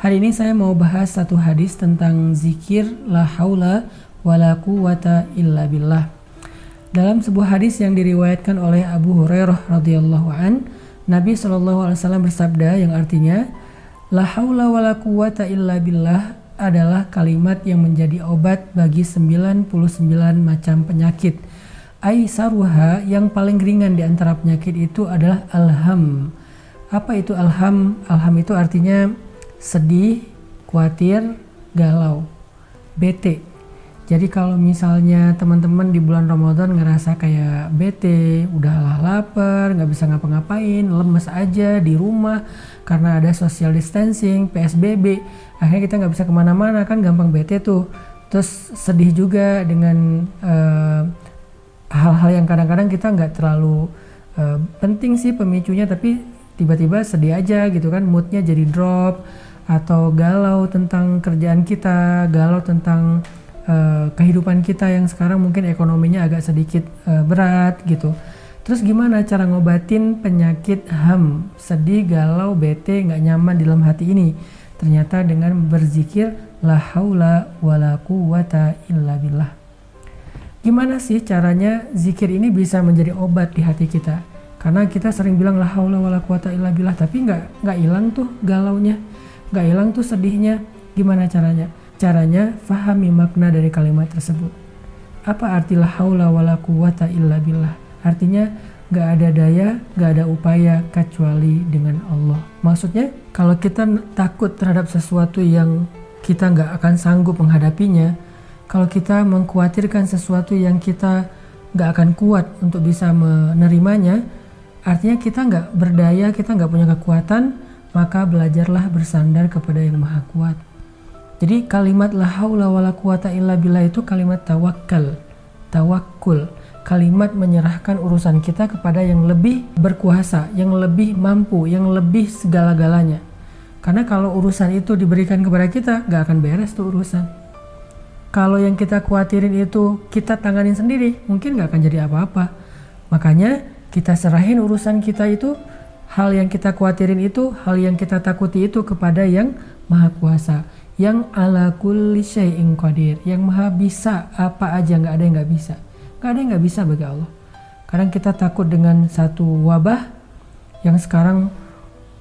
Hari ini saya mau bahas satu hadis tentang zikir la haula wala quwata illa billah. Dalam sebuah hadis yang diriwayatkan oleh Abu Hurairah radhiyallahu an, Nabi SAW bersabda yang artinya la haula wala quwata illa billah adalah kalimat yang menjadi obat bagi 99 macam penyakit. Aisaruha, yang paling ringan di antara penyakit itu adalah alham. Apa itu alham? Alham itu artinya sedih, khawatir, galau, bete. Jadi kalau misalnya teman-teman di bulan Ramadan ngerasa kayak bete, udahlah lapar, nggak bisa ngapa-ngapain, lemes aja di rumah karena ada social distancing, PSBB, akhirnya kita nggak bisa kemana-mana, kan gampang bete tuh. Terus sedih juga dengan hal-hal yang kadang-kadang kita nggak terlalu penting sih pemicunya, tapi tiba-tiba sedih aja gitu kan, moodnya jadi drop, atau galau tentang kerjaan kita, galau tentang kehidupan kita yang sekarang mungkin ekonominya agak sedikit berat gitu. Terus gimana cara ngobatin penyakit ham, sedih, galau, bete, nggak nyaman di dalam hati ini? Ternyata dengan berzikir la haula wala quwata illa billah. Gimana sih caranya zikir ini bisa menjadi obat di hati kita? Karena kita sering bilang la haula wala quwata illa billah, tapi nggak hilang tuh galaunya, nggak hilang tuh sedihnya. Gimana caranya? Caranya fahami makna dari kalimat tersebut. Apa arti la haula wala quwata illa billah? Artinya nggak ada daya, nggak ada upaya kecuali dengan Allah. Maksudnya kalau kita takut terhadap sesuatu yang kita nggak akan sanggup menghadapinya, kalau kita mengkhawatirkan sesuatu yang kita nggak akan kuat untuk bisa menerimanya, artinya kita nggak berdaya, kita nggak punya kekuatan, maka belajarlah bersandar kepada yang maha kuat. Jadi kalimat la haula wala quwata illa billah itu kalimat tawakkal, tawakkul, kalimat menyerahkan urusan kita kepada yang lebih berkuasa, yang lebih mampu, yang lebih segala-galanya. Karena kalau urusan itu diberikan kepada kita, gak akan beres tuh urusan. Kalau yang kita khawatirin itu kita tanganin sendiri, mungkin gak akan jadi apa-apa. Makanya kita serahin urusan kita itu, hal yang kita khawatirin itu, hal yang kita takuti itu kepada yang maha kuasa, yang ala kulli syai'in qadir, yang maha bisa apa aja, nggak ada yang nggak bisa, nggak ada yang nggak bisa bagi Allah. Kadang kita takut dengan satu wabah yang sekarang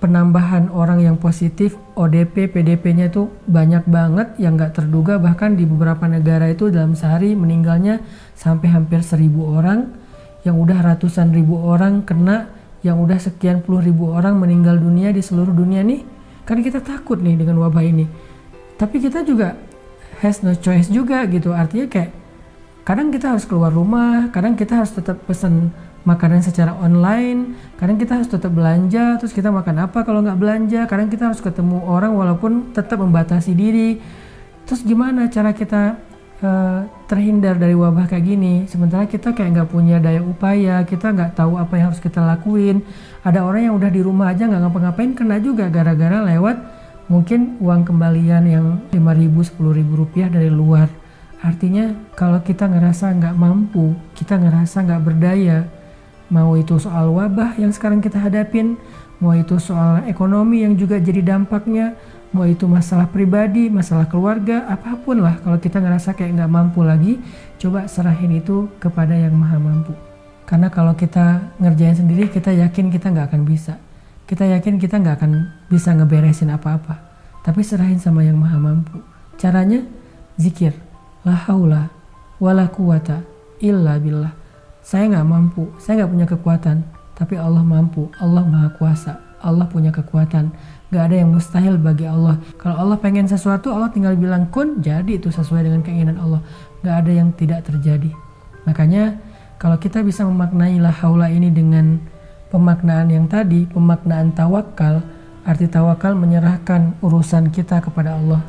penambahan orang yang positif ODP, PDP-nya itu banyak banget yang nggak terduga, bahkan di beberapa negara itu dalam sehari meninggalnya sampai hampir 1.000 orang, yang udah ratusan ribu orang kena, yang udah sekian puluh ribu orang meninggal dunia di seluruh dunia nih. Kan kita takut nih dengan wabah ini. Tapi kita juga has no choice juga gitu. Artinya kayak kadang kita harus keluar rumah, kadang kita harus tetap pesan makanan secara online, kadang kita harus tetap belanja, terus kita makan apa kalau nggak belanja, kadang kita harus ketemu orang walaupun tetap membatasi diri. Terus gimana cara kita terhindar dari wabah kayak gini? Sementara kita kayak nggak punya daya upaya, kita nggak tahu apa yang harus kita lakuin. Ada orang yang udah di rumah aja nggak ngapa-ngapain kena juga gara-gara lewat mungkin uang kembalian yang 5.000, 10.000 rupiah dari luar. Artinya kalau kita ngerasa nggak mampu, kita ngerasa nggak berdaya, mau itu soal wabah yang sekarang kita hadapin, mau itu soal ekonomi yang juga jadi dampaknya, mau itu masalah pribadi, masalah keluarga, apapun lah, kalau kita ngerasa kayak nggak mampu lagi, coba serahin itu kepada yang maha mampu. Karena kalau kita ngerjain sendiri, kita yakin kita nggak akan bisa. Kita yakin kita nggak akan bisa ngeberesin apa-apa. Tapi serahin sama yang maha mampu. Caranya zikir. La haula wala quwata illa billah. Saya nggak mampu, saya nggak punya kekuatan. Tapi Allah mampu, Allah maha kuasa, Allah punya kekuatan. Nggak ada yang mustahil bagi Allah. Kalau Allah pengen sesuatu, Allah tinggal bilang kun, jadi itu sesuai dengan keinginan Allah. Nggak ada yang tidak terjadi. Makanya kalau kita bisa memaknai la haula ini dengan pemaknaan yang tadi, pemaknaan tawakal, arti tawakal menyerahkan urusan kita kepada Allah.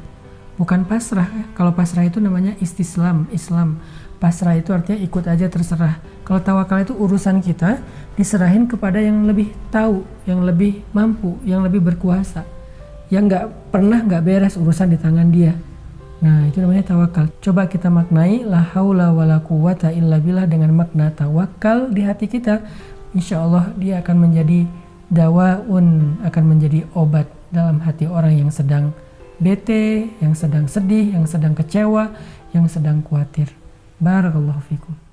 Bukan pasrah. Kalau pasrah itu namanya istislam, Islam. Pasrah itu artinya ikut aja terserah. Kalau tawakal itu urusan kita diserahin kepada yang lebih tahu, yang lebih mampu, yang lebih berkuasa, yang nggak beres urusan di tangan dia. Nah, itu namanya tawakal. Coba kita maknai la haula wala quwata illa billah dengan makna tawakal di hati kita. Insya Allah dia akan menjadi dawaun, akan menjadi obat dalam hati orang yang sedang bete, yang sedang sedih, yang sedang kecewa, yang sedang khawatir. Barakallahu fikum.